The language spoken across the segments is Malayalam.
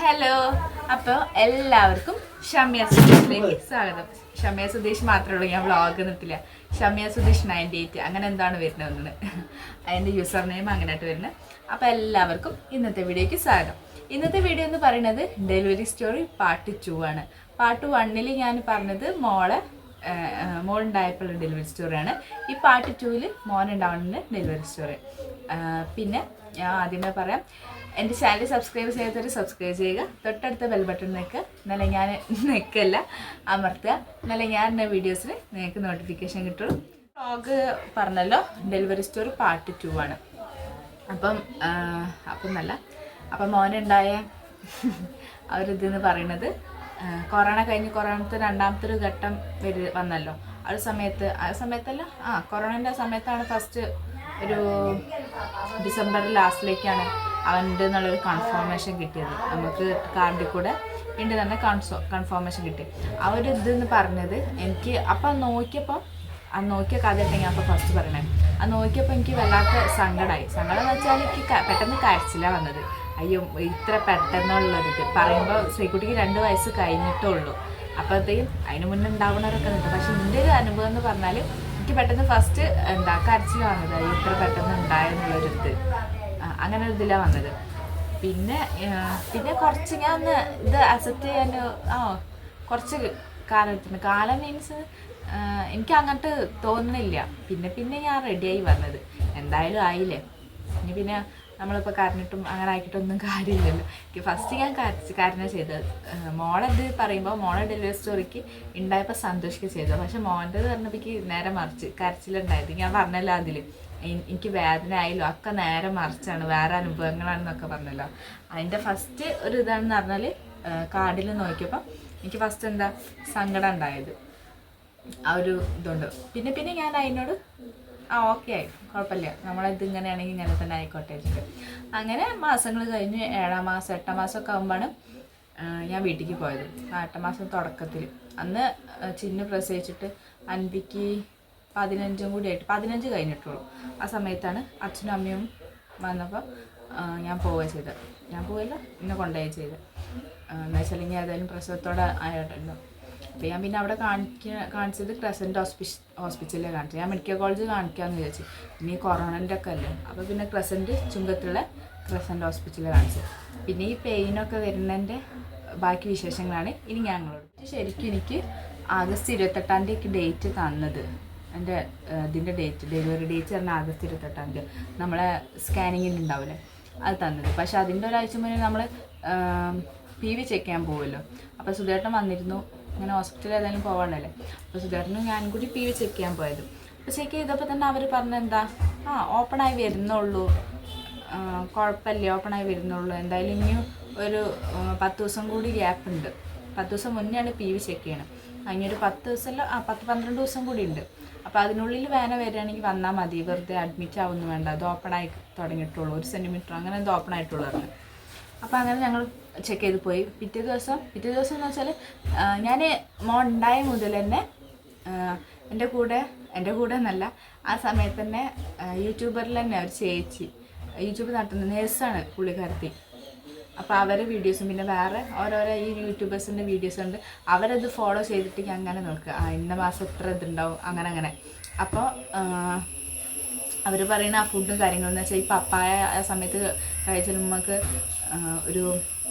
ഹലോ, അപ്പോൾ എല്ലാവർക്കും ഷമ്യ സുധീഷിലേക്ക് സ്വാഗതം. ഷമ്യ സുധീഷ് മാത്രമേ ഉള്ളൂ, ഞാൻ വ്ളോഗ് നിർത്തില്ല. ഷമ്യ സുധീഷ് 98 അങ്ങനെ എന്താണ് വരുന്നതെന്ന് അതിൻ്റെ യൂസർ നെയിം അങ്ങനെയായിട്ട് വരുന്നത്. അപ്പോൾ എല്ലാവർക്കും ഇന്നത്തെ വീഡിയോയ്ക്ക് സ്വാഗതം. ഇന്നത്തെ വീഡിയോ എന്ന് പറയുന്നത് ഡെലിവറി സ്റ്റോറി പാർട്ട് 2 ആണ്. പാർട്ട് 1 ഞാൻ പറഞ്ഞത് മോളുണ്ടായപ്പോൾ ഡെലിവറി സ്റ്റോറിയാണ്. ഈ പാർട്ട് 2 മോനുണ്ടാവുന്ന ഡെലിവറി സ്റ്റോറി. പിന്നെ ഞാൻ ആദ്യമേ പറയാം, എൻ്റെ ചാനൽ സബ്സ്ക്രൈബ് ചെയ്യാത്തവർ സബ്സ്ക്രൈബ് ചെയ്യുക, തൊട്ടടുത്ത ബെൽ ബട്ടൺ നിൽക്കുക, എന്നാലേ ഞാൻ നിൽക്കല്ല അമർത്തുക, എന്നാലേ ഞാൻ വീഡിയോസിൽ നിങ്ങൾക്ക് നോട്ടിഫിക്കേഷൻ കിട്ടുള്ളൂ. വ്ളോഗ് പറഞ്ഞല്ലോ, ഡെലിവറി സ്റ്റോറി പാർട്ട് 2 ആണ്. അപ്പം മോനുണ്ടായ അവരിതെന്ന് പറയുന്നത് കൊറോണ കഴിഞ്ഞ് കൊറോണത്തെ രണ്ടാമത്തെ ഒരു ഘട്ടം വന്നല്ലോ. ആ സമയത്തല്ല കൊറോണൻ്റെ സമയത്താണ് ഫസ്റ്റ് ഒരു ഡിസംബർ ലാസ്റ്റിലേക്കാണ് അവൻ്റെ എന്നുള്ളൊരു കൺഫർമേഷൻ കിട്ടിയത്. നമുക്ക് കാർഡിൽ കൂടെ ഉണ്ട് തന്നെ കൺഫർമേഷൻ കിട്ടി. ആ ഒരു ഇതെന്ന് പറഞ്ഞത് എനിക്ക് അപ്പം നോക്കിയ കഥയൊക്കെ ഞാൻ അപ്പോൾ ഫസ്റ്റ് പറയണേ. നോക്കിയപ്പോൾ എനിക്ക് വല്ലാത്ത സങ്കടമായി. സങ്കടം എന്ന് വെച്ചാൽ എനിക്ക് പെട്ടെന്ന് കരച്ചിലാണ് വന്നത്. അയ്യോ, ഇത്ര പെട്ടെന്നുള്ളൊരിത് പറയുമ്പോൾ ശ്രീകുട്ടിക്ക് 2 വയസ്സ് കഴിഞ്ഞിട്ടേ ഉള്ളൂ. അപ്പോഴത്തേക്കും അതിന് മുന്നേ ഉണ്ടാവുന്നവരൊക്കെ നിൽക്കും. പക്ഷെ എൻ്റെ ഒരു അനുഭവം എന്ന് പറഞ്ഞാൽ എനിക്ക് പെട്ടെന്ന് ഫസ്റ്റ് കരച്ചിൽ വന്നത്, അയ്യോ ഇത്ര പെട്ടെന്ന് ഉണ്ടായെന്നുള്ളൊരിത്, അങ്ങനെ ഒരു ഇതിലാണ് വന്നത്. പിന്നെ കുറച്ച് ഞാൻ ഒന്ന് ഇത് അക്സെപ്റ്റ് ചെയ്യാൻ കുറച്ച് കാലം എടുത്തിട്ടുണ്ട്. കാലം മീൻസ് എനിക്ക് അങ്ങോട്ട് തോന്നുന്നില്ല. പിന്നെ ഞാൻ റെഡിയായി വന്നത്. എന്തായാലും ആയില്ലേ, ഇനി പിന്നെ നമ്മളിപ്പോൾ കരഞ്ഞിട്ടും അങ്ങനെ ആക്കിയിട്ടൊന്നും കാര്യമില്ലല്ലോ. ഫസ്റ്റ് ഞാൻ കരഞ്ഞ ചെയ്തത്. മോളത് പറയുമ്പോൾ മോളെ ഡെലിവറി സ്റ്റോറിക്ക് ഉണ്ടായപ്പോൾ സന്തോഷിക്കുക ചെയ്തത്. പക്ഷെ മോൻ്റെത് പറഞ്ഞപ്പോൾ നേരെ മറിച്ച് കരച്ചിലുണ്ടായത്. ഞാൻ പറഞ്ഞല്ലോ, എനിക്ക് വേദന ആയല്ലോ, ഒക്കെ നേരെ മറിച്ചാണ്, വേറെ അനുഭവങ്ങളാണെന്നൊക്കെ പറഞ്ഞല്ലോ. അതിൻ്റെ ഫസ്റ്റ് ഒരു ഇതാണെന്ന് പറഞ്ഞാൽ കാർഡിൽ നോക്കിയപ്പോൾ എനിക്ക് ഫസ്റ്റ് സങ്കടം ഉണ്ടായത് ആ ഒരു ഇതുണ്ട്. പിന്നെ ഞാൻ അതിനോട് ഓക്കെ ആയി, കുഴപ്പമില്ല, നമ്മളിത് ഇങ്ങനെയാണെങ്കിൽ ഇങ്ങനെ തന്നെ ആയിക്കോട്ടെ വെച്ചിട്ട് അങ്ങനെ മാസങ്ങൾ കഴിഞ്ഞ് 7ാം മാസം 8ാം മാസമൊക്കെ ആകുമ്പോഴാണ് ഞാൻ വീട്ടിലേക്ക് പോയത്. 8ാം മാസം തുടക്കത്തിൽ അന്ന് ചിന്നു പ്രസവിച്ചിട്ട് അൻപിക്ക് 15 കൂടി ആയിട്ട് 15 കഴിഞ്ഞിട്ടുള്ളൂ. ആ സമയത്താണ് അച്ഛനും അമ്മയും വന്നപ്പോൾ ഞാൻ പോവുക ചെയ്തത്. ഞാൻ പോവില്ല, എന്നെ കൊണ്ടുപോയി ചെയ്തത്. എന്താ വെച്ചാൽ ഇനി ഏതായാലും പ്രസവത്തോടെ ആയിട്ടല്ലോ. അപ്പോൾ ഞാൻ പിന്നെ അവിടെ കാണിച്ചത് ക്രസൻറ്റ് ഹോസ്പിറ്റലിൽ കാണിച്ചു. ഞാൻ മെഡിക്കൽ കോളേജ് കാണിക്കാമെന്ന് വിചാരിച്ചു. ഇനി കൊറോണൻ്റെ ഒക്കെ അല്ലേ, അപ്പോൾ പിന്നെ ചുങ്കത്തുള്ള ക്രസൻറ്റ് ഹോസ്പിറ്റലിൽ കാണിച്ചു. പിന്നെ ഈ പെയിനൊക്കെ വരുന്നതിൻ്റെ ബാക്കി വിശേഷങ്ങളാണ് ഇനി ഞങ്ങളോട്. ശരിക്കും എനിക്ക് ആഗസ്റ്റ് 28-ാം തീയതിക്ക് ഡേറ്റ് തന്നത്, എൻ്റെ ഇതിൻ്റെ ഡെലിവറി ഡേറ്റ് പറഞ്ഞാൽ ആഗസ്റ്റ് 28-ാം തീയതി നമ്മളെ സ്കാനിങ്ങിൽ ഉണ്ടാവില്ലേ അത് തന്നത്. പക്ഷെ അതിൻ്റെ ഒരാഴ്ച മുന്നേ നമ്മൾ PV ചെക്ക് ചെയ്യാൻ പോകുമല്ലോ. അപ്പോൾ സുധേട്ടൻ വന്നിരുന്നു, അങ്ങനെ ഹോസ്പിറ്റലിൽ ഏതായാലും പോകാണ്ടല്ലേ. അപ്പോൾ സുധേട്ടനും ഞാനും കൂടി PV ചെക്ക് ചെയ്യാൻ പോയത്. അപ്പോൾ ചെക്ക് ചെയ്തപ്പോൾ തന്നെ അവർ പറഞ്ഞെന്താ, ഓപ്പണായി വരുന്നുള്ളൂ, കുഴപ്പമില്ല, ഓപ്പണായി വരുന്നുള്ളൂ, എന്തായാലും ഇനിയും ഒരു 10 ദിവസം കൂടി ഗ്യാപ്പ് ഉണ്ട്. 10 ദിവസം മുന്നെയാണ് PV ചെക്ക് ചെയ്യണം. അതിനൊരു 10 ദിവസമല്ല 10-12 ദിവസം കൂടി ഉണ്ട്. അപ്പോൾ അതിനുള്ളിൽ വേന വരികയാണെങ്കിൽ വന്നാൽ മതി, വെറുതെ അഡ്മിറ്റ് ആവുന്നു വേണ്ട, അത് ഓപ്പണായി തുടങ്ങിയിട്ടുള്ളൂ, 1 സെൻറ്റിമീറ്റർ അങ്ങനെ എന്തോ ഓപ്പൺ ആയിട്ടുള്ളൂ പറഞ്ഞു. അപ്പോൾ അങ്ങനെ ഞങ്ങൾ ചെക്ക് ചെയ്ത് പോയി. പിറ്റേ ദിവസം എന്ന് വെച്ചാൽ ഞാൻ മോൻ ഉണ്ടായ മുതൽ തന്നെ എൻ്റെ കൂടെ എന്നല്ല, ആ സമയത്ത് തന്നെ യൂട്യൂബറിൽ തന്നെ ഒരു ചേച്ചി യൂട്യൂബ് നടത്തുന്ന നേഴ്സാണ് പുള്ളിക്കാരത്തി. അപ്പോൾ അവരെ വീഡിയോസും പിന്നെ വേറെ ഓരോരോ ഈ യൂട്യൂബേഴ്സിൻ്റെ വീഡിയോസ് ഉണ്ട്, അവരത് ഫോളോ ചെയ്തിട്ട് ഞാൻ അങ്ങനെ നോക്കുക, ഇന്ന മാസം ഇത്ര ഇതുണ്ടാവും അങ്ങനെ. അപ്പോൾ അവർ പറയുന്ന ആ ഫുഡും കാര്യങ്ങളെന്ന് വെച്ചാൽ ഈ പപ്പായ ആ സമയത്ത് കഴിച്ചാൽ നമുക്ക് ഒരു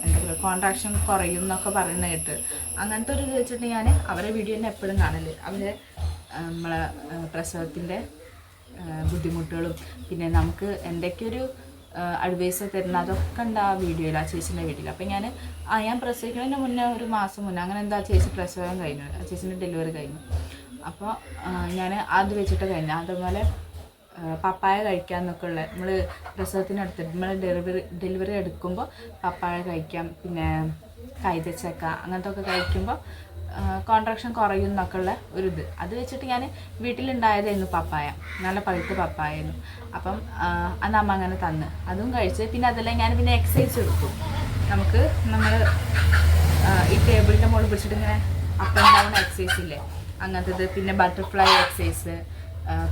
എന്താ പറയുക കോൺട്രാക്ഷൻ കുറയും എന്നൊക്കെ പറയുന്ന കേട്ട് അങ്ങനത്തെ ഒരു ഇത് വെച്ചിട്ട് ഞാൻ അവരെ വീഡിയോ തന്നെ എപ്പോഴും കാണല്. അവരെ നമ്മളെ പ്രസവത്തിൻ്റെ ബുദ്ധിമുട്ടുകളും പിന്നെ നമുക്ക് എന്തൊക്കെയൊരു അഡ്വൈസ് തരുന്ന അതൊക്കെ ഉണ്ട് ആ വീഡിയോയിൽ, ആ ചേച്ചീൻ്റെ വീഡിയോയിൽ. അപ്പോൾ ഞാൻ പ്രസവിക്കുന്നതിന് മുന്നേ ഒരു മാസം മുന്നേ അങ്ങനെ എന്താ ചേച്ചി പ്രസവം കഴിഞ്ഞു, ആ ചേച്ചീൻ്റെ ഡെലിവറി കഴിഞ്ഞു. അപ്പോൾ ഞാൻ അത് വെച്ചിട്ട് കഴിഞ്ഞു. അതുപോലെ പപ്പായ കഴിക്കാമെന്നൊക്കെ ഉള്ള, നമ്മൾ പ്രസവത്തിനടുത്തിട്ട് നമ്മൾ ഡെലിവറി എടുക്കുമ്പോൾ പപ്പായ കഴിക്കാം, പിന്നെ കൈതച്ചക്ക അങ്ങനത്തെ ഒക്കെ കഴിക്കുമ്പോൾ കോൺട്രാക്ഷൻ കുറയും എന്നൊക്കെ ഉള്ള ഒരിത്. അത് വെച്ചിട്ട് ഞാൻ വീട്ടിലുണ്ടായതായിരുന്നു പപ്പായ, നല്ല പഴുത്ത പപ്പായായിരുന്നു. അപ്പം അന്ന് അമ്മ അങ്ങനെ തന്ന് അതും കഴിച്ച്. പിന്നെ അതെല്ലാം ഞാൻ പിന്നെ എക്സസൈസ് എടുക്കും. നമ്മൾ ഈ ടേബിളിൻ്റെ മുകളിൽ പിടിച്ചിട്ട് ഇങ്ങനെ അപ്പ് ആൻഡ് ഡൗൺ എക്സസൈസ് ഇല്ലേ, അങ്ങനത്തത്. പിന്നെ ബട്ടർഫ്ലൈ എക്സസൈസ്,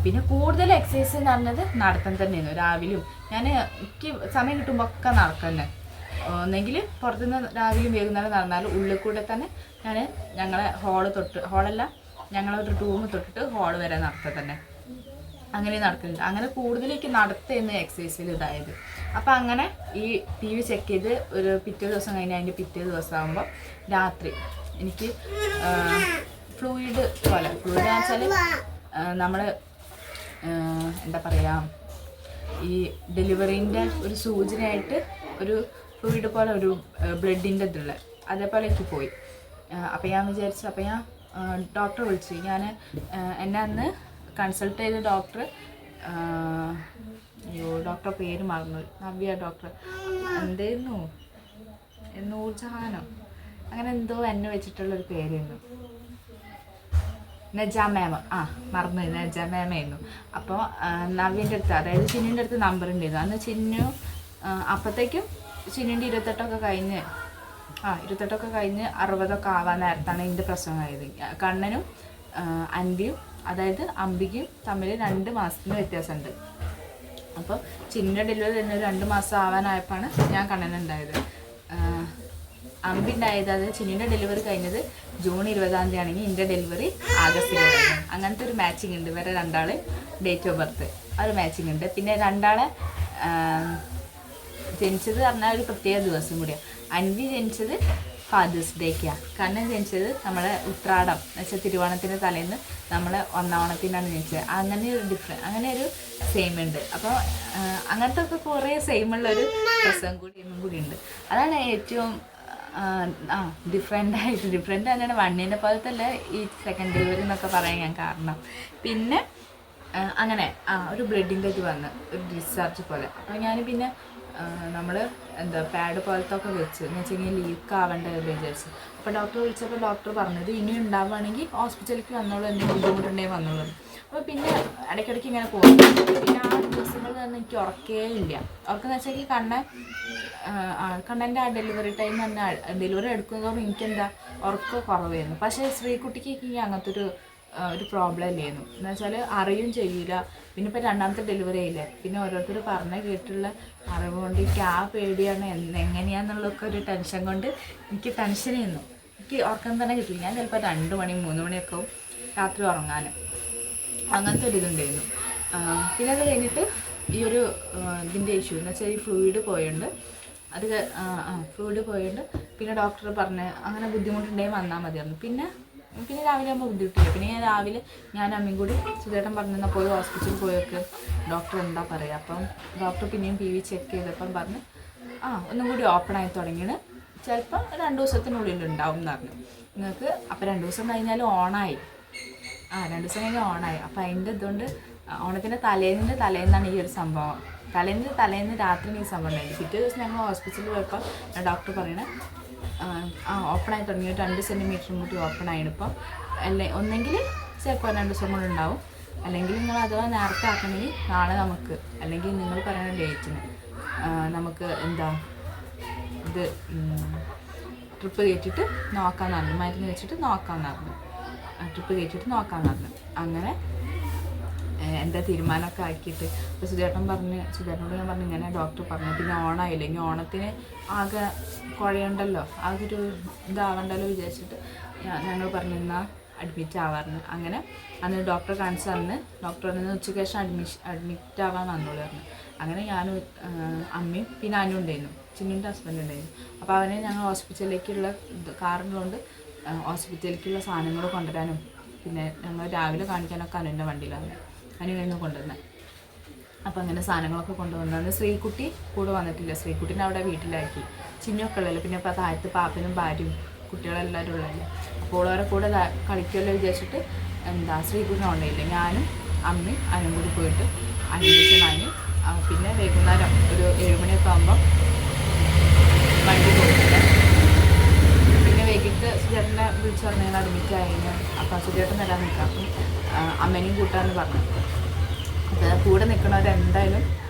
പിന്നെ കൂടുതൽ എക്സസൈസ് എന്ന് പറഞ്ഞത് നടത്തം തന്നെയായിരുന്നു. രാവിലെയും എനിക്ക് സമയം കിട്ടുമ്പോൾ ഒക്കെ നടക്കുന്നത്. ഒന്നെങ്കിൽ പുറത്തുനിന്ന് രാവിലെയും വൈകുന്നേരം നടന്നാലും ഉള്ളിൽ കൂടെ തന്നെ ഞങ്ങളെ ഹോളല്ല ഞങ്ങളൊരു റൂം തൊട്ടിട്ട് ഹോൾ വരെ നടത്തുക തന്നെ, അങ്ങനെ നടക്കുന്നുണ്ട്. അങ്ങനെ കൂടുതലേക്ക് നടത്തുന്ന എക്സസൈസിൽ ഇതായത്. അപ്പം അങ്ങനെ ഈ ടി വി ചെക്ക് ചെയ്ത് ഒരു പിറ്റേ ദിവസം കഴിഞ്ഞ് അതിൻ്റെ പിറ്റേ ദിവസം ആകുമ്പോൾ രാത്രി എനിക്ക് ഫ്ലൂയിഡ് പോലെ, ഫ്ലൂയിഡ് എന്ന് വെച്ചാൽ നമ്മൾ എന്താ പറയുക, ഈ ഡെലിവറീൻ്റെ ഒരു സൂചനയായിട്ട് ഒരു ഫ്ലൂയിഡ് പോലെ ഒരു ബ്ലഡിൻ്റെ ഇതുള്ള അതേപോലെ എനിക്ക് പോയി. അപ്പം ഞാൻ വിചാരിച്ചു, അപ്പം ഞാൻ ഡോക്ടറെ വിളിച്ചു. എന്നെ അന്ന് കൺസൾട്ട് ചെയ്ത ഡോക്ടർ, ഡോക്ടർ പേര് മറന്നു, നവ്യ ഡോക്ടർ എന്തായിരുന്നു, നൂർജഹാനോ അങ്ങനെ എന്തോ എന്നെ വെച്ചിട്ടുള്ളൊരു പേരായിരുന്നു, നജ മാം, മറന്നു, നജ മാമായിരുന്നു. അപ്പോൾ നവ്യൻ്റെ അടുത്ത്, അതായത് ചിന്നുവിൻ്റെ അടുത്ത് നമ്പർ ഉണ്ടായിരുന്നു. അന്ന് ചിന്നു അപ്പോഴത്തേക്കും ചിന്നുവിൻ്റെ 28 കഴിഞ്ഞ് 60 ആവാൻ നേരത്താണ് ഇതിൻ്റെ പ്രശ്നമായത്. കണ്ണനും അൻവിയും, അതായത് അംബികയും തമ്മിൽ 2 മാസത്തിന് വ്യത്യാസമുണ്ട്. അപ്പോൾ ചിന്നുവിൻ്റെ ഡെലിവറി തന്നെ 2 മാസം ആവാനായപ്പോഴാണ് ഞാൻ കണ്ണനുണ്ടായത്. അമ്പി ഉണ്ടായത്, അതായത് ചിന്നുവിൻ്റെ ഡെലിവറി കഴിഞ്ഞത് ജൂൺ 20 ആണെങ്കിൽ എൻ്റെ ഡെലിവറി ആഗസ്റ്റ് 20. അങ്ങനത്തെ ഒരു മാച്ചിങ് ഉണ്ട്. ഇവരെ 2 ഡേറ്റ് ഓഫ് ബർത്ത് ആ ഒരു മാച്ചിങ് ഉണ്ട്. പിന്നെ 2 ജനിച്ചത് പറഞ്ഞാൽ ഒരു പ്രത്യേക ദിവസം കൂടിയാണ്. അൻവി ജനിച്ചത് ഫാദേഴ്സ് ഡേക്കാണ്. കണ്ണൻ ജനിച്ചത് നമ്മളെ ഉത്രാടം എന്ന് വെച്ചാൽ തിരുവോണത്തിൻ്റെ തലേന്ന് നമ്മളെ 1 ഓണത്തിനാണ് ജനിച്ചത്. അങ്ങനെ ഒരു സെയിം ഉണ്ട്. അപ്പോൾ അങ്ങനത്തെ ഒക്കെ കുറേ സെയിമുള്ളൊരു രസം കൂടി ഉണ്ട്. അതാണ് ഏറ്റവും ഡിഫറെൻ്റ് തന്നെയാണ്. വണ്ണിൻ്റെ പോലത്തെ അല്ല ഈ സെക്കൻഡ് ഡെലിവറി എന്നൊക്കെ പറയാൻ ഞാൻ കാരണം. പിന്നെ അങ്ങനെ ഒരു ബ്ലഡിൻ്റെ ഇത് വന്ന് ഒരു ഡിസ്ചാർജ് പോലെ. അപ്പോൾ ഞാൻ പിന്നെ നമ്മൾ പാഡ് പോലത്തെ ഒക്കെ വെച്ച് എന്ന് വെച്ചെങ്കിൽ ലീക്ക് ആവേണ്ട വിചാരിച്ചു. അപ്പോൾ ഡോക്ടറെ വിളിച്ചപ്പോൾ ഡോക്ടർ പറഞ്ഞത് ഇനി ഉണ്ടാവുകയാണെങ്കിൽ ഹോസ്പിറ്റലിലേക്ക് വന്നോളൂ, എന്തെങ്കിലും ബുദ്ധിമുട്ടുണ്ടെങ്കിൽ വന്നോളൂ. അപ്പോൾ പിന്നെ ഇടയ്ക്കിടയ്ക്ക് ഇങ്ങനെ പോകും. പിന്നെ ആ ദിവസങ്ങൾ തന്നെ എനിക്ക് ഉറക്കേ ഇല്ല. ഉറക്കെന്ന് വെച്ചാൽ കണ്ണൻ്റെ ആ ഡെലിവറി ടൈം തന്നെ, ഡെലിവറി എടുക്കുന്നതോറും എനിക്കെന്താ ഉറക്കം കുറവായിരുന്നു. പക്ഷേ ശ്രീകുട്ടിക്ക് അങ്ങനത്തെ ഒരു പ്രോബ്ലം ഇല്ലായിരുന്നു. എന്ന് വെച്ചാൽ അറിയും ചെയ്യില്ല. പിന്നെ ഇപ്പോൾ 2ാമത്തെ ഡെലിവറി ആയില്ലേ, പിന്നെ ഓരോരുത്തർ പറഞ്ഞ് കേട്ടുള്ള അറിവ് കൊണ്ട് എനിക്ക് ആ പേടിയാണ് എങ്ങനെയാണെന്നുള്ളതൊക്കെ ഒരു ടെൻഷൻ കൊണ്ട് എനിക്ക് ടെൻഷനായിരുന്നു. എനിക്ക് ഉറക്കം തന്നെ കിട്ടില്ല. ഞാൻ ചിലപ്പോൾ 2 മണി 3 മണിയൊക്കെ ആവും രാത്രി ഉറങ്ങാനും. അങ്ങനത്തെ ഒരു ഇതുണ്ടായിരുന്നു. പിന്നെ അത് കഴിഞ്ഞിട്ട് ഈ ഒരു ഇതിൻ്റെ ഇഷ്യൂ എന്ന് വെച്ചാൽ ഈ ഫ്ലൂയിഡ് പോയുണ്ട്. ഫ്ലൂയിഡ് പോയുണ്ട്. പിന്നെ ഡോക്ടർ പറഞ്ഞ് അങ്ങനെ ബുദ്ധിമുട്ടുണ്ടെങ്കിൽ വന്നാൽ മതിയായിരുന്നു. പിന്നെ രാവിലെ ആകുമ്പോൾ ബുദ്ധിമുട്ടില്ല. പിന്നെ ഞാൻ അമ്മയും കൂടി സുധേട്ടൻ പറഞ്ഞാൽ പോയി ഹോസ്പിറ്റലിൽ പോയൊക്കെ ഡോക്ടർ എന്താ പറയുക. അപ്പം ഡോക്ടർ പിന്നെയും PV ചെക്ക് ചെയ്തപ്പം പറഞ്ഞ് ഒന്നും കൂടി ഓപ്പൺ ആയി തുടങ്ങിയാണ്, ചിലപ്പം 2 ദിവസത്തിനുള്ളിൽ ഉണ്ടാവും എന്ന് പറഞ്ഞു നിങ്ങൾക്ക്. അപ്പോൾ 2 ദിവസം കഴിഞ്ഞാൽ ഓണായി. 2 ദിവസം കഴിഞ്ഞാൽ ഓണായി. അപ്പോൾ അതിൻ്റെ ഇതുകൊണ്ട് ഓണത്തിൻ്റെ തലേന്നാണ് ഈ ഒരു സംഭവം. തലേന്ന് രാത്രി ഈ സംഭവം ഉണ്ടായിരുന്നു. പിറ്റേ ദിവസം ഞങ്ങൾ ഹോസ്പിറ്റലിൽ പോയപ്പോൾ ഡോക്ടർ പറയണേ ഓപ്പണായി തുടങ്ങി 2 സെൻറ്റിമീറ്റർ കൂടി ഓപ്പൺ ആയിരുന്നു. ഇപ്പം ഒന്നെങ്കിൽ ചിലപ്പോൾ 2 ദിവസം കൂടെ ഉണ്ടാവും, അല്ലെങ്കിൽ നിങ്ങൾ അഥവാ നേരത്തെ ആക്കണമെങ്കിൽ നാളെ നമുക്ക്, അല്ലെങ്കിൽ നിങ്ങൾ പറയുന്ന ഡേറ്റിന് നമുക്ക് ഇത് ട്രിപ്പ് കയറ്റിയിട്ട് നോക്കാമെന്ന് പറഞ്ഞു. മരുന്ന് വെച്ചിട്ട് നോക്കാമെന്ന് പറഞ്ഞു. ട്രിപ്പ് കയറ്റിയിട്ട് നോക്കാമെന്ന് പറഞ്ഞു. അങ്ങനെ എൻ്റെ തീരുമാനമൊക്കെ ആക്കിയിട്ട് ഇപ്പോൾ സുധേട്ടനോട് ഞാൻ പറഞ്ഞു ഇങ്ങനെ ഡോക്ടർ പറഞ്ഞു. പിന്നെ ഓണമായില്ല, ഇനി ഓണത്തിന് ആകെ കുഴയുണ്ടല്ലോ, ആകെ ഒരു ഇതാവണ്ടല്ലോ വിചാരിച്ചിട്ട് ഞങ്ങൾ പറഞ്ഞു എന്നാൽ അഡ്മിറ്റ് ആവാറുണ്ട്. അങ്ങനെ അന്ന് ഡോക്ടറെ കാണിച്ച് ഡോക്ടർ അന്ന് ഉച്ചയ്ക്ക് ശേഷം അഡ്മിറ്റ് ആവാൻ വന്നോളൂ പറഞ്ഞു. അങ്ങനെ ഞാനും അമ്മയും പിന്നെ അനു ഉണ്ടായിരുന്നു, ചിന്നുവിൻ്റെ ഹസ്ബൻഡ് ഉണ്ടായിരുന്നു. അപ്പോൾ അവനെ ഞങ്ങൾ ഹോസ്പിറ്റലിലേക്കുള്ള കാറിനുകൊണ്ട് ഹോസ്പിറ്റലിലേക്കുള്ള സാധനങ്ങൾ കൊണ്ടുവരാനും പിന്നെ ഞങ്ങൾ രാവിലെ കാണിക്കാനൊക്കെ അനുവിൻ്റെ വണ്ടിയിലാണ് അനുവിനെ കൊണ്ടുവന്നത്. അപ്പോൾ അങ്ങനെ സാധനങ്ങളൊക്കെ കൊണ്ടുവന്നത്. ശ്രീകുട്ടി കൂടെ വന്നിട്ടില്ല, ശ്രീകുട്ടീനെ അവിടെ വീട്ടിലാക്കി. ചിന്നൊക്കെ ഉള്ളല്ലോ, പിന്നെ ഇപ്പോൾ താഴത്ത് പാപ്പനും ഭാര്യയും കുട്ടികളെല്ലാവരും ഉള്ളതല്ലേ. അപ്പോൾ അവരെ കൂടെ കളിക്കുമല്ലോ വിചാരിച്ചിട്ട് ശ്രീകുട്ടിനെ കൊണ്ടില്ല. ഞാനും അമ്മയും അതിനും കൂടി പോയിട്ട് അന്വേഷിച്ച് വാങ്ങി. പിന്നെ വൈകുന്നേരം ഒരു 7 മണിയൊക്കെ ആകുമ്പോൾ വണ്ടി പോയിട്ടില്ല. പിന്നെ വൈകിട്ട് സുചേട്ടനെ വിളിച്ച് പറഞ്ഞാൽ അഡ്മിറ്റ് ആയിരുന്നു. അപ്പം സുചേട്ടൻ വരാൻ നിൽക്കാം, അപ്പം അമ്മേനെയും കൂട്ടാന്ന് പറഞ്ഞു. അപ്പോൾ കൂടെ നിൽക്കണവരെന്തായാലും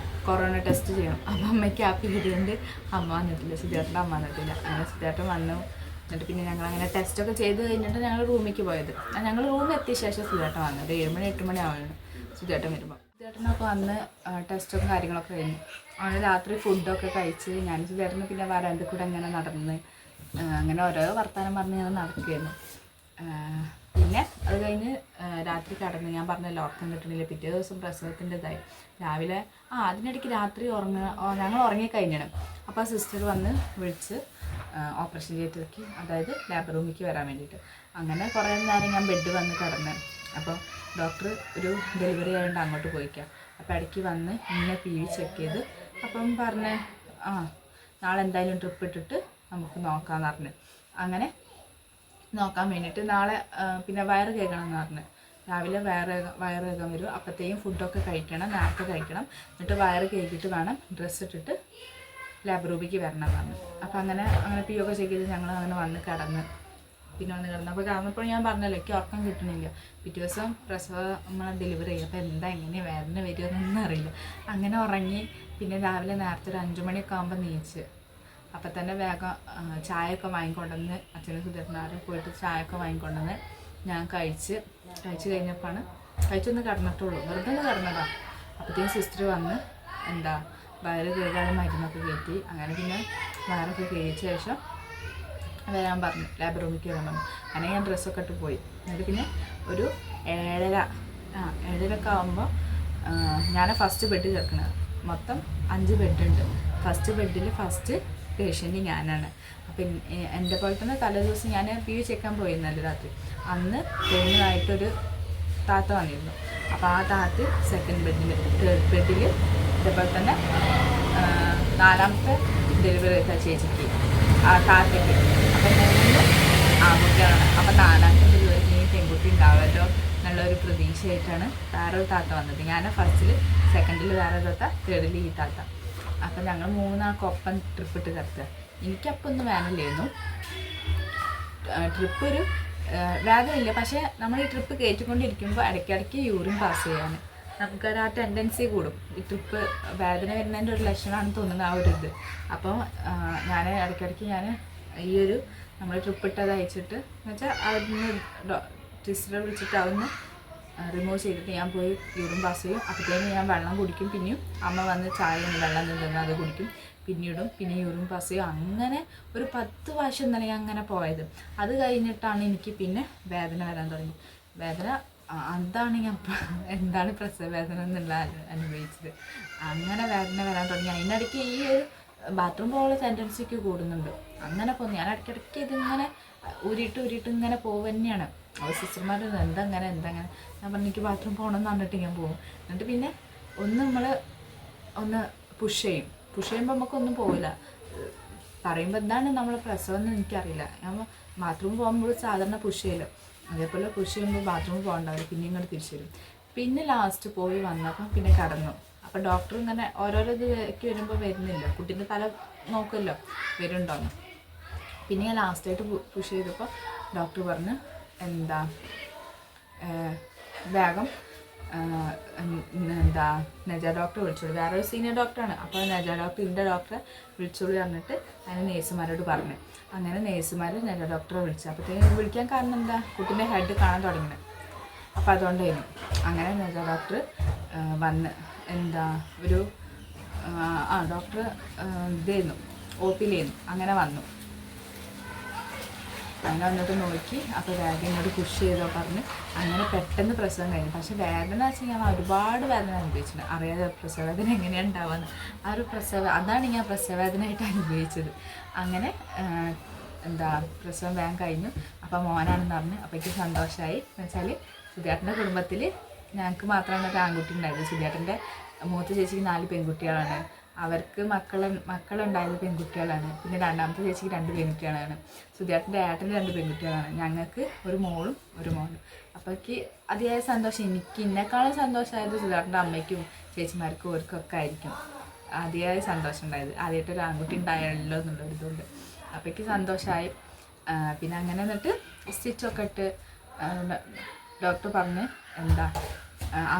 കൊറോണ ടെസ്റ്റ് ചെയ്യണം. അപ്പം അമ്മയ്ക്ക് ഹാപ്പി കിട്ടിയതുകൊണ്ട് അമ്മ വന്നിട്ടില്ല, സുധേട്ടൻ്റെ അമ്മ വന്നിട്ടില്ല. അങ്ങനെ സുധേട്ടൻ വന്നു. എന്നിട്ട് പിന്നെ ഞങ്ങളങ്ങനെ ടെസ്റ്റൊക്കെ ചെയ്ത് കഴിഞ്ഞിട്ട് ഞങ്ങൾ റൂമിലേക്ക് പോയത്. ഞങ്ങൾ റൂമിൽ എത്തിയ ശേഷം സുധേട്ടൻ വന്നത് 7 മണി 8 മണി ആവുകയാണ് സുധേട്ടൻ വരുമ്പോൾ. ചേട്ടനൊക്കെ വന്ന് ടെസ്റ്റും കാര്യങ്ങളൊക്കെ കഴിഞ്ഞു. അങ്ങനെ രാത്രി ഫുഡൊക്കെ കഴിച്ച് ഞാൻ ചേട്ടന് പിന്നെ വരാൻ്റെ കൂടെ അങ്ങനെ നടന്ന് അങ്ങനെ ഓരോ വർത്തമാനം പറഞ്ഞ് ഞാൻ നടക്കുകയായിരുന്നു. പിന്നെ അത് കഴിഞ്ഞ് രാത്രി കടന്ന് ഞാൻ പറഞ്ഞല്ലോ ഉറക്കം കിട്ടണില്ല. പിറ്റേ ദിവസം പ്രസവത്തിൻ്റെതായി രാവിലെ അതിനിടയ്ക്ക് രാത്രി ഞങ്ങൾ ഉറങ്ങിക്കഴിഞ്ഞണം. അപ്പോൾ സിസ്റ്റർ വന്ന് വിളിച്ച് ഓപ്പറേഷൻ തിയേറ്ററിലേക്ക്, അതായത് ലേബർ റൂമിലേക്ക് വരാൻ വേണ്ടിയിട്ട്. അങ്ങനെ കുറേ നേരം ഞാൻ ബെഡ് വന്ന് കിടന്ന്. അപ്പോൾ ഡോക്ടർ ഒരു ഡെലിവറി ആയതുകൊണ്ട് അങ്ങോട്ട് പോയിക്കാം. അപ്പോൾ ഇടയ്ക്ക് വന്ന് ഇന്നെ PV ചെക്ക് ചെയ്ത് അപ്പം പറഞ്ഞ് നാളെ എന്തായാലും ട്രിപ്പ് ഇട്ടിട്ട് നമുക്ക് നോക്കാമെന്ന് പറഞ്ഞ് അങ്ങനെ നോക്കാൻ വേണ്ടിയിട്ട് നാളെ പിന്നെ വയറ് കേൾക്കണം എന്ന് പറഞ്ഞ് രാവിലെ വയറ് കേൾക്കാൻ വരും. അപ്പോഴത്തേക്കും ഫുഡൊക്കെ കഴിക്കണം, നേരത്തെ കഴിക്കണം. എന്നിട്ട് വയറ് കേൾക്കിയിട്ട് വേണം ഡ്രസ്സ് ഇട്ടിട്ട് ലേബർ റൂമിലേക്ക് വരണം പറഞ്ഞു. അപ്പോൾ അങ്ങനെ PO ഒക്കെ ചെക്ക് ചെയ്ത് ഞങ്ങൾ അങ്ങനെ വന്ന് കിടന്ന് പിന്നെ വന്ന് കിടന്നു. അപ്പോൾ കിടന്നപ്പോൾ ഞാൻ പറഞ്ഞല്ലോ എനിക്ക് ഉറക്കം കിട്ടണില്ല. പിറ്റേ ദിവസം നമ്മളെ ഡെലിവറി ചെയ്യും. അപ്പോൾ എങ്ങനെ വേദന വരുമെന്നൊന്നും അറിയില്ല. അങ്ങനെ ഉറങ്ങി. പിന്നെ രാവിലെ നേരത്തെ ഒരു 5 മണിയൊക്കെ ആകുമ്പോൾ നീച്ച് അപ്പം തന്നെ വേഗം ചായയൊക്കെ വാങ്ങിക്കൊണ്ടുവന്ന് അച്ഛനും സുധീർന്നാരും പോയിട്ട് ചായയൊക്കെ വാങ്ങിക്കൊണ്ടുവന്ന് ഞാൻ കഴിച്ച് കഴിഞ്ഞപ്പോഴാണ് കഴിച്ചൊന്ന് കിടന്നിട്ടുള്ളൂ. വെറുതെ ഒന്ന് കിടന്നതാണ്. അപ്പോഴത്തേക്കും സിസ്റ്റർ വന്ന് വയറ് കഴുകാതെ മരുന്നൊക്കെ കയറ്റി. അങ്ങനെ പിന്നെ വയറൊക്കെ കഴിച്ച ശേഷം വരാൻ പറഞ്ഞു, ലേബർ റൂമിലേക്ക് വരാൻ പറഞ്ഞു. അങ്ങനെ ഞാൻ ഡ്രസ്സൊക്കെ ഇട്ട് പോയി. എന്നിട്ട് പിന്നെ ഒരു 7:30 ആകുമ്പോൾ ഞാൻ ഫസ്റ്റ് ബെഡ് കിടക്കുന്നത്. മൊത്തം 5 ബെഡുണ്ട്. ഫസ്റ്റ് ബെഡിൽ ഫസ്റ്റ് പേഷ്യൻ്റ് ഞാനാണ്. അപ്പം എൻ്റെ പോലെ തന്നെ തലേ ദിവസം ഞാൻ PV ചെക്കാൻ പോയിരുന്നല്ലോ രാത്രി. അന്ന് പെണ്ണായിട്ടൊരു താത്ത വന്നിരുന്നു. അപ്പോൾ ആ താത്ത സെക്കൻഡ് ബെഡിൽ, തേർഡ് ബെഡിൽ ഇതേപോലെ തന്നെ 4ാമത്തെ ഡെലിവറി എടുത്ത ചേച്ചിക്ക് ആ താത്തയ്ക്ക്. അപ്പം 3 ആൺകുട്ടികളാണ്. അപ്പം 4ാമത്തെ ഡെലിവറിക്ക് ഈ പെൺകുട്ടി ഉണ്ടാവുമല്ലോ എന്നുള്ളൊരു പ്രതീക്ഷയായിട്ടാണ് വേറൊരു താത്ത വന്നത്. ഞാൻ ഫസ്റ്റിൽ, സെക്കൻഡിൽ വേറെ താത്ത, തേർഡിൽ ഈ താത്ത. അപ്പം ഞങ്ങൾ 3 ആൾക്കൊപ്പം ട്രിപ്പ് ഇട്ട് കിടത്തുക. എനിക്കപ്പം ഒന്നും വേനല്ലായിരുന്നു. ട്രിപ്പ് ഒരു വേദനയില്ല. പക്ഷേ നമ്മൾ ഈ ട്രിപ്പ് കയറ്റിക്കൊണ്ടിരിക്കുമ്പോൾ ഇടയ്ക്കിടയ്ക്ക് യൂറിൻ പാസ് ചെയ്യാൻ നമുക്കൊരു ടെൻഡൻസി കൂടും. ഈ ട്രിപ്പ് വേദന വരുന്നതിൻ്റെ ഒരു ലക്ഷണമാണെന്ന് തോന്നുന്നത് ആ ഒരു ഇത്. അപ്പോൾ ഞാൻ ഇടയ്ക്കിടയ്ക്ക് ഈ ഒരു നമ്മൾ ട്രിപ്പ് ഇട്ടത് അയച്ചിട്ട് എന്ന് വെച്ചാൽ അതിന് സിസ്റ്ററെ വിളിച്ചിട്ട് അതൊന്ന് റിമൂവ് ചെയ്തിട്ട് ഞാൻ പോയി യൂറിൻ പാസ് ചെയ്യും. അപ്പോഴത്തേക്കും ഞാൻ വെള്ളം കുടിക്കും. പിന്നെയും അമ്മ വന്ന് ചായ വെള്ളം നിന്ന് അത് കുടിക്കും. പിന്നീടും പിന്നെ യൂറിൻ പാസ് ചെയ്യും. അങ്ങനെ ഒരു 10 പ്രാവശ്യം ഇന്നലെ ഞാൻ അങ്ങനെ പോയത്. അത് കഴിഞ്ഞിട്ടാണ് എനിക്ക് പിന്നെ വേദന വരാൻ തുടങ്ങി. വേദന അതാണ് എന്താണ് പ്രസവ വേദന എന്നുള്ള അനുഭവിച്ചത്. അങ്ങനെ വേദന വരാൻ തുടങ്ങി. അതിനിടയ്ക്ക് ഈ ഒരു ബാത്റൂം പോലുള്ള ടെൻഡൻസിക്ക് കൂടുന്നുണ്ട്. അങ്ങനെ പോകുന്നു. ഞാൻ ഇടയ്ക്കിടയ്ക്ക് ഇതിങ്ങനെ ഊരിയിട്ട് ഇങ്ങനെ പോകുക തന്നെയാണ്. അപ്പോൾ സിസ്റ്റർമാർ എന്തങ്ങനെ ഞാൻ പറഞ്ഞു എനിക്ക് ബാത്റൂം പോകണമെന്ന് പറഞ്ഞിട്ട് ഞാൻ പോകും. എന്നിട്ട് പിന്നെ നമ്മൾ പുഷ് ചെയ്യുമ്പോൾ നമുക്കൊന്നും പോവില്ല. പറയുമ്പോൾ എന്താണ് നമ്മൾ പ്രസവം എന്ന് എനിക്കറിയില്ല. ഞാൻ ബാത്റൂം പോകുമ്പോൾ സാധാരണ പുഷ് ചെയ്യില്ല. അതേപോലെ പുഷ് ചെയ്യുമ്പോൾ ബാത്റൂമിൽ പോകണ്ടാവില്ല. പിന്നെ ഇങ്ങോട്ട് തിരിച്ചു വരും. പിന്നെ ലാസ്റ്റ് പോയി വന്നപ്പം പിന്നെ കടന്നു. അപ്പോൾ ഡോക്ടർ ഇങ്ങനെ ഓരോരോ ഇതിലേക്ക് വരുമ്പോൾ വരുന്നില്ല. കുട്ടീൻ്റെ തല നോക്കുമല്ലോ വരുന്നുണ്ടോന്ന്. പിന്നെ ഞാൻ ലാസ്റ്റായിട്ട് പുഷ് ചെയ്തപ്പോൾ ഡോക്ടർ പറഞ്ഞു വേഗം നജ ഡോക്ടറെ വിളിച്ചോളൂ. വേറൊരു സീനിയർ ഡോക്ടറാണ്. അപ്പോൾ നജ ഡോക്ടർ ഡോക്ടറെ വിളിച്ചോളൂ പറഞ്ഞിട്ട് അതിന് നേഴ്സുമാരോട് പറഞ്ഞു. അങ്ങനെ നേഴ്സുമാർ നജ ഡോക്ടറെ വിളിച്ചു. അപ്പോഴത്തേക്കും വിളിക്കാൻ കാരണം എന്താ, കുട്ടീൻ്റെ ഹെഡ് കാണാൻ തുടങ്ങിയത്. അപ്പോൾ അതുകൊണ്ടായിരുന്നു. അങ്ങനെ നജ ഡോക്ടർ വന്ന് ഒരു ഡോക്ടർ ഇതായിരുന്നു OP-യിലായിരുന്നു. അങ്ങനെ വന്നു. അങ്ങനെ വന്നിട്ട് നോക്കി. അപ്പോൾ വേഗം ഇങ്ങോട്ട് പുഷ് ചെയ്തോ പറഞ്ഞ് അങ്ങനെ പെട്ടെന്ന് പ്രസവം കഴിഞ്ഞു. പക്ഷേ വേദന വെച്ചാൽ ഞാൻ ഒരുപാട് വേദന അനുഭവിച്ചിട്ടുണ്ട്. അറിയാതെ പ്രസവവേദന എങ്ങനെയാണ് ഉണ്ടാവുന്നത്. ആ ഒരു അതാണ് ഞാൻ പ്രസവവേദനയായിട്ട് അനുഭവിച്ചത്. അങ്ങനെ പ്രസവം വേഗം കഴിഞ്ഞു. അപ്പോൾ മോനാണെന്ന് പറഞ്ഞു. അപ്പോൾ എനിക്ക് സന്തോഷമായി. എന്ന് വെച്ചാൽ സുധിയേട്ടൻ്റെ കുടുംബത്തിൽ ഞങ്ങൾക്ക് മാത്രമാണ് ഒരു ആൺകുട്ടി ഉണ്ടായത്. സുധിയേട്ടൻ്റെ മൂത്ത ചേച്ചിക്ക് 4 പെൺകുട്ടികളാണ്. അവർക്ക് മക്കളുണ്ടായത് പെൺകുട്ടികളാണ്. പിന്നെ 2ാമത്തെ ചേച്ചിക്ക് 2 പെൺകുട്ടികളാണ്. സുധിയേട്ടൻ്റെ ഏട്ടന് 2 പെൺകുട്ടികളാണ്. ഞങ്ങൾക്ക് ഒരു മോളും ഒരു മോനും. അപ്പോൾ എനിക്ക് അതിയായ സന്തോഷം. എന്നെക്കാളും സന്തോഷമായത് സുധിയേട്ടൻ്റെ അമ്മയ്ക്കും ചേച്ചിമാർക്കും അവർക്കൊക്കെ ആയിരിക്കും അതിയായ സന്തോഷം ഉണ്ടായത്. ആദ്യമായിട്ടൊരു ആൺകുട്ടി ഉണ്ടായല്ലോ എന്നുള്ളൊരിതുണ്ട്. അപ്പോൾ എനിക്ക് സന്തോഷമായി. പിന്നെ അങ്ങനെ എന്നിട്ട് സ്റ്റിച്ചൊക്കെ ഇട്ട് ഡോക്ടർ പറഞ്ഞ്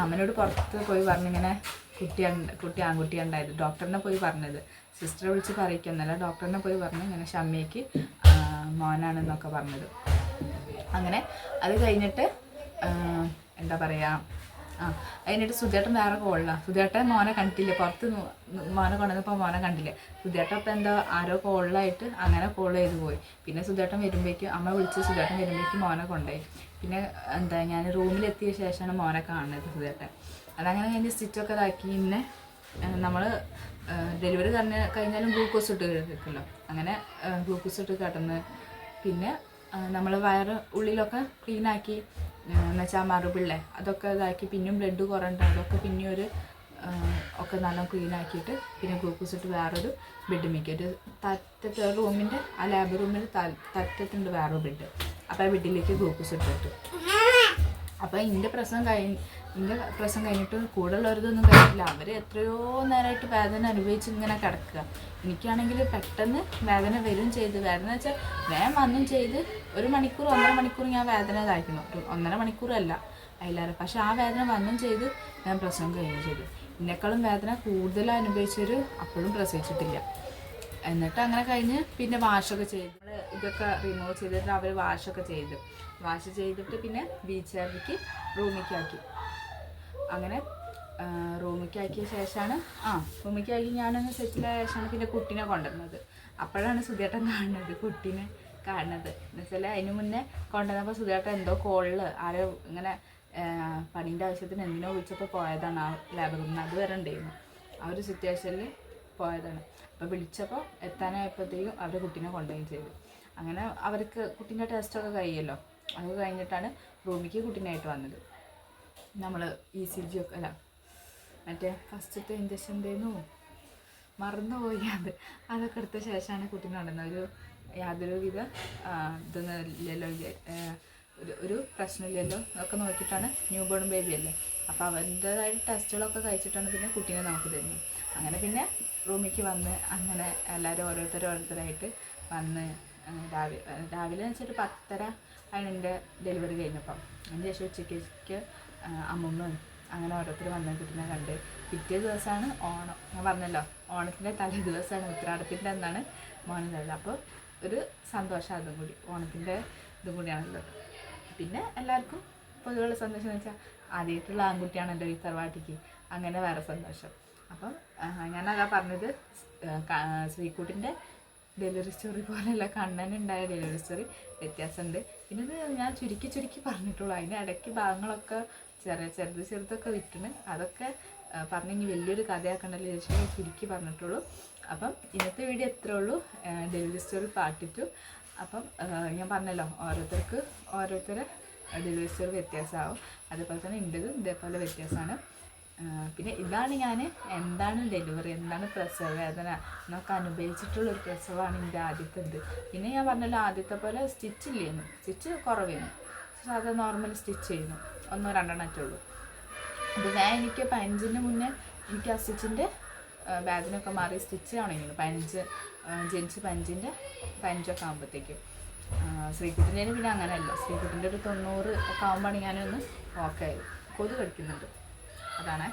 അമ്മനോട് പുറത്ത് പോയി പറഞ്ഞിങ്ങനെ കുട്ടി ആൺകുട്ടി ഉണ്ടായത്. ഡോക്ടറിനെ പോയി പറഞ്ഞത്, സിസ്റ്ററെ വിളിച്ച് പറയിക്കുന്നല്ല, ഡോക്ടറിനെ പോയി പറഞ്ഞ് ഇങ്ങനെ ഷമ്മിക്ക് മോനാണെന്നൊക്കെ പറഞ്ഞത്. അങ്ങനെ അത് കഴിഞ്ഞിട്ട് ആ അതിനായിട്ട് സുധേട്ടൻ വേറെ കോളിലാണ്. സുധേട്ടൻ മോനെ കണ്ടില്ല, പുറത്ത് മോനെ കൊണ്ടുവന്നപ്പോൾ മോനെ കണ്ടില്ല. സുധേട്ടൻ അപ്പം എന്തോ ആരോ കോളിലായിട്ട് അങ്ങനെ കോൾ ചെയ്ത് പോയി. പിന്നെ സുധേട്ടൻ വരുമ്പോഴേക്കും അമ്മ വിളിച്ച് സുധേട്ടൻ വരുമ്പോഴേക്കും മോനെ കൊണ്ടുപോയി. പിന്നെ എന്താ ഞാൻ റൂമിലെത്തിയ ശേഷമാണ് മോനെ കാണുന്നത് സുധേട്ടൻ. അതങ്ങനെ കഴിഞ്ഞ് സ്റ്റിച്ചൊക്കെ ഇതാക്കി. പിന്നെ നമ്മൾ ഡെലിവറി കഴിഞ്ഞാലും ഗ്ലൂക്കോസ് ഇട്ട് കിടക്കുമല്ലോ, അങ്ങനെ ഗ്ലൂക്കോസ് ഇട്ട് കിടന്ന് പിന്നെ നമ്മൾ വയറ് ഉള്ളിലൊക്കെ ക്ലീനാക്കി എന്നുവെച്ചാൽ മറുപിള്ളേ അതൊക്കെ ഇതാക്കി. പിന്നെയും ബ്ലഡ് കുറയണ്ട, അതൊക്കെ പിന്നെ ഒക്കെ നല്ല ക്ലീനാക്കിയിട്ട് പിന്നെ ഗ്ലൂക്കോസ് ഇട്ട് വേറൊരു ബെഡ് മിക്കുക. ഒരു തറ്റത്തെ റൂമിൻ്റെ ആ ലാബ് റൂമിൻ്റെ തറ്റത്തുണ്ട് വേറൊരു ബെഡ്. അപ്പോൾ ആ ബെഡിലേക്ക് ഗ്ലൂക്കോസ് ഇട്ടിട്ട് അപ്പോൾ എൻ്റെ പ്രസവം കഴിഞ്ഞിട്ട് കൂടെ ഉള്ളവരതൊന്നും കഴിക്കില്ല. അവർ എത്രയോ നേരമായിട്ട് വേദന അനുഭവിച്ച് ഇങ്ങനെ കിടക്കുക. എനിക്കാണെങ്കിൽ പെട്ടെന്ന് വേദന വരും ചെയ്ത്, വേദന വെച്ചാൽ വേഗം വന്നും ചെയ്ത് 1 മണിക്കൂർ 1.5 മണിക്കൂർ ഞാൻ വേദന ഇതായിരുന്നു. 1.5 മണിക്കൂറല്ല അതിലേറെ. പക്ഷെ ആ വേദന വന്നും ചെയ്ത് ഞാൻ പ്രസവം കഴിയുകയും ചെയ്തു. എന്നെക്കാളും വേദന കൂടുതൽ അനുഭവിച്ചൊരു അപ്പോഴും പ്രസവിച്ചിട്ടില്ല. എന്നിട്ട് അങ്ങനെ കഴിഞ്ഞ് പിന്നെ വാഷൊക്കെ ചെയ്ത് ഇതൊക്കെ റിമൂവ് ചെയ്തിട്ട് അവർ വാഷൊക്കെ വാഷ് ചെയ്തിട്ട് പിന്നെ വീൽചെയറിലേക്ക് റൂമിലേക്കാക്കി. അങ്ങനെ റൂമിലേക്കാക്കിയ ശേഷമാണ് റൂമിലേക്കാക്കി ഞാനൊന്ന് സെറ്റിലായ ശേഷമാണ് പിന്നെ കുട്ടീനെ കൊണ്ടുവരുന്നത്. അപ്പോഴാണ് സുധേട്ടൻ കാണുന്നത്, കുട്ടീനെ കാണുന്നത്. എന്ന് വെച്ചാൽ അതിന് മുന്നേ കൊണ്ടുവന്നപ്പോൾ സുധേട്ടൻ എന്തോ കോളിൽ ആരോ ഇങ്ങനെ പണീൻ്റെ ആവശ്യത്തിന് എന്തിനോ വിളിച്ചപ്പോൾ പോയതാണ് ആ ലാബ് റൂമിൽ. അത് വരെ ഉണ്ടായിരുന്നു. ആ ഒരു സിറ്റുവേഷനിൽ പോയതാണ്. അപ്പോൾ വിളിച്ചപ്പോൾ എത്താനായപ്പോഴത്തേക്കും അവർ കുട്ടീനെ കൊണ്ടുപോയി ചെയ്തു. അങ്ങനെ അവർക്ക് കുട്ടീൻ്റെ ടെസ്റ്റൊക്കെ കഴിയുമല്ലോ. അത് കഴിഞ്ഞിട്ടാണ് റൂമിലേക്ക് കുട്ടീനായിട്ട് വന്നത്. നമ്മൾ ECG ഒക്കെ അല്ല മറ്റേ ഫസ്റ്റത്തെ ഇഞ്ചക്ഷൻ എന്തായിരുന്നു മറന്നുപോയി, അതൊക്കെ എടുത്ത ശേഷമാണ് കുട്ടീനെ കൊണ്ടുവന്നത്. യാതൊരുവിധ ഇതൊന്നും ഇല്ലല്ലോ, ഒരു പ്രശ്നമില്ലല്ലോ ഒക്കെ നോക്കിയിട്ടാണ്. ന്യൂ ബോൺ ബേബി അല്ലേ, അപ്പോൾ അവൻ്റേതായ ടെസ്റ്റുകളൊക്കെ കഴിച്ചിട്ടാണ് പിന്നെ കുട്ടീനെ നമുക്ക് തരുന്നത്. അങ്ങനെ പിന്നെ റൂമിലേക്ക് വന്ന് അങ്ങനെ എല്ലാവരും ഓരോരുത്തരായിട്ട് വന്ന് രാവിലെ എന്ന് വെച്ചിട്ട് 10:30 ആണ് എൻ്റെ ഡെലിവറി കഴിഞ്ഞപ്പം. അതിന് ശേഷം ഉച്ചയ്ക്ക് അമ്മൂമ്മയും അങ്ങനെ ഓരോരുത്തർ വന്ന് കുട്ടീനെ കണ്ട്. പിറ്റേ ദിവസമാണ് ഓണം. ഞാൻ പറഞ്ഞല്ലോ ഓണത്തിൻ്റെ തലേ ദിവസമാണ്, ഉത്രാടത്തിൻ്റെ അന്നാണ് മോനെ തരുന്നത്. അപ്പോൾ ഒരു സന്തോഷം അതും കൂടി, ഓണത്തിൻ്റെ ഇതും കൂടിയാണല്ലോ. പിന്നെ എല്ലാവർക്കും പൊതുവെയുള്ള സന്തോഷം എന്ന് വെച്ചാൽ ആദ്യമായിട്ടുള്ള ആൺകുട്ടിയാണല്ലോ ഈ തറവാട്ടിക്ക്, അങ്ങനെ വേറെ സന്തോഷം. അപ്പം ഞാനതാ പറഞ്ഞത്, ശ്രീക്കുട്ടിൻ്റെ ഡെലിവറി സ്റ്റോറി പോലെയല്ല കണ്ണനുണ്ടായ ഡെലിവറി സ്റ്റോറി വ്യത്യാസമുണ്ട്. പിന്നെ ഇത് ഞാൻ ചുരുക്കി പറഞ്ഞിട്ടുള്ളൂ. അതിൻ്റെ ഇടയ്ക്ക് ഭാഗങ്ങളൊക്കെ ചെറുതൊക്കെ വിട്ടിന്, അതൊക്കെ പറഞ്ഞ് വലിയൊരു കഥയാക്കണ്ടല്ലോ ചോദിച്ചാൽ ചുരുക്കി പറഞ്ഞിട്ടുള്ളൂ. അപ്പം ഇന്നത്തെ വീഡിയോ എത്രേ ഉള്ളൂ, ഡെലിവറി സ്റ്റോറി പാർട്ട് 2. അപ്പം ഞാൻ പറഞ്ഞല്ലോ ഓരോരുത്തരെ ഡെലിവറി സ്റ്റോറി വ്യത്യാസമാവും. അതുപോലെ തന്നെ എൻ്റെതും ഇതേപോലെ വ്യത്യാസമാണ്. പിന്നെ ഇതാണ് ഞാൻ എന്താണ് ഡെലിവറി, എന്താണ് പ്രസവ വേദന എന്നൊക്കെ അനുഭവിച്ചിട്ടുള്ളൊരു പ്രസവമാണ് എൻ്റെ ആദ്യത്തേത്. പിന്നെ ഞാൻ പറഞ്ഞല്ലോ ആദ്യത്തെ പോലെ സ്റ്റിച്ചില്ലായിരുന്നു, സ്റ്റിച്ച് കുറവായിരുന്നു, സാധാ നോർമൽ സ്റ്റിച്ച് ചെയ്യുന്നു, 1-2 ഉള്ളൂ. അപ്പോൾ ഞാൻ എനിക്ക് 15 മുന്നേ എനിക്ക് ആ സ്റ്റിച്ചിൻ്റെ വേദനയൊക്കെ മാറി സ്റ്റിച്ച് ആണെങ്കിൽ ജനിച്ച് 15 ആകുമ്പോഴത്തേക്കും. ശ്രീകുട്ടിൻ്റെ പിന്നെ അങ്ങനെയല്ല, ശ്രീകുട്ടിൻ്റെ ഒരു 90 ഒക്കെ ആകുമ്പോഴാണ് ഞാനൊന്ന് ഓക്കെ ആയി. കൊതു കടിക്കുന്നുണ്ട്, അതാണ്.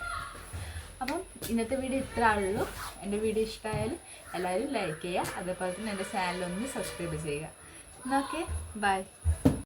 അപ്പം ഇന്നത്തെ വീഡിയോ ഇത്ര ആളുള്ളൂ. എൻ്റെ വീഡിയോ ഇഷ്ടമായാൽ എല്ലാവരും ലൈക്ക് ചെയ്യുക, അതേപോലെ തന്നെ എൻ്റെ ചാനലൊന്ന് സബ്സ്ക്രൈബ് ചെയ്യുക. എന്നാൽ ഓക്കെ, ബൈ.